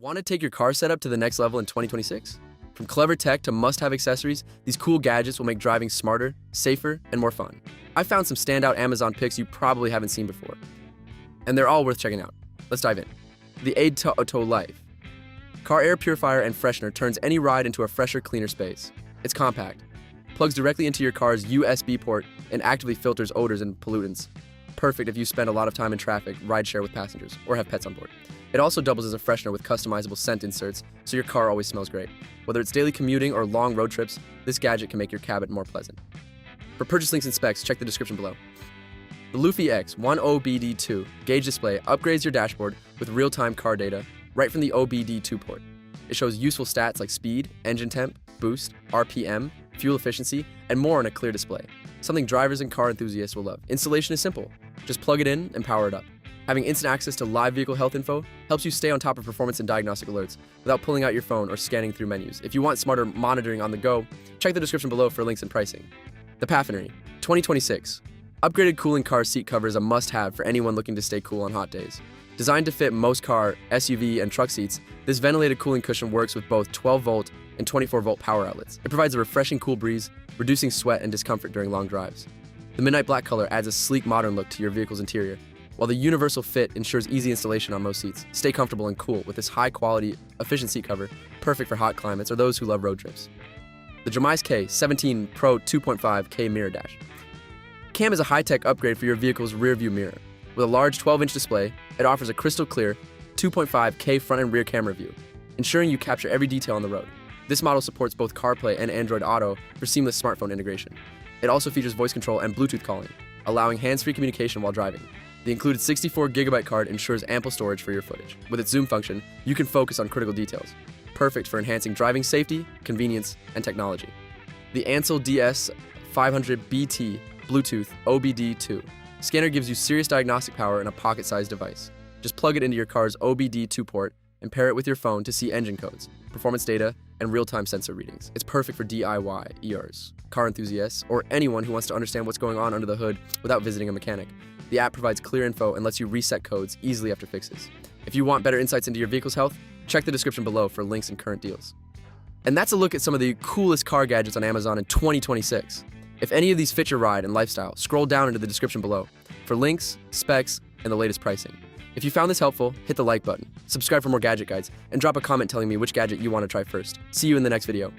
Want to take your car setup to the next level in 2026? From clever tech to must-have accessories, these cool gadgets will make driving smarter, safer, and more fun. I found some standout Amazon picks you probably haven't seen before, and they're all worth checking out. Let's dive in. The Aid to Auto Life. Car air purifier and freshener turns any ride into a fresher, cleaner space. It's compact, plugs directly into your car's USB port, and actively filters odors and pollutants. Perfect if you spend a lot of time in traffic, rideshare with passengers, or have pets on board. It also doubles as a freshener with customizable scent inserts, so your car always smells great. Whether it's daily commuting or long road trips, this gadget can make your cabin more pleasant. For purchase links and specs, check the description below. The Luffy X 1OBD2 gauge display upgrades your dashboard with real-time car data right from the OBD2 port. It shows useful stats like speed, engine temp, boost, RPM, fuel efficiency, and more on a clear display. Something drivers and car enthusiasts will love. Installation is simple. Just plug it in and power it up. Having instant access to live vehicle health info helps you stay on top of performance and diagnostic alerts without pulling out your phone or scanning through menus. If you want smarter monitoring on the go, check the description below for links and pricing. The Paffinery 2026. Upgraded cooling car seat cover is a must-have for anyone looking to stay cool on hot days. Designed to fit most car, SUV, and truck seats, this ventilated cooling cushion works with both 12-volt and 24-volt power outlets. It provides a refreshing cool breeze, reducing sweat and discomfort during long drives. The midnight black color adds a sleek, modern look to your vehicle's interior, while the universal fit ensures easy installation on most seats. Stay comfortable and cool with this high-quality, efficient seat cover, perfect for hot climates or those who love road trips. The Jamice K 17 Pro 2.5K Mirror Dash. Cam is a high-tech upgrade for your vehicle's rear-view mirror. With a large 12-inch display, it offers a crystal-clear 2.5K front and rear camera view, ensuring you capture every detail on the road. This model supports both CarPlay and Android Auto for seamless smartphone integration. It also features voice control and Bluetooth calling, allowing hands-free communication while driving. The included 64GB card ensures ample storage for your footage. With its zoom function, you can focus on critical details. Perfect for enhancing driving safety, convenience, and technology. The Ansel DS500BT Bluetooth OBD2 scanner gives you serious diagnostic power in a pocket-sized device. Just plug it into your car's OBD2 port and pair it with your phone to see engine codes, performance data, and real-time sensor readings. It's perfect for DIYers, car enthusiasts, or anyone who wants to understand what's going on under the hood without visiting a mechanic. The app provides clear info and lets you reset codes easily after fixes. If you want better insights into your vehicle's health, check the description below for links and current deals. And that's a look at some of the coolest car gadgets on Amazon in 2026. If any of these fit your ride and lifestyle, scroll down into the description below for links, specs, and the latest pricing. If you found this helpful, hit the like button, subscribe for more gadget guides, and drop a comment telling me which gadget you want to try first. See you in the next video.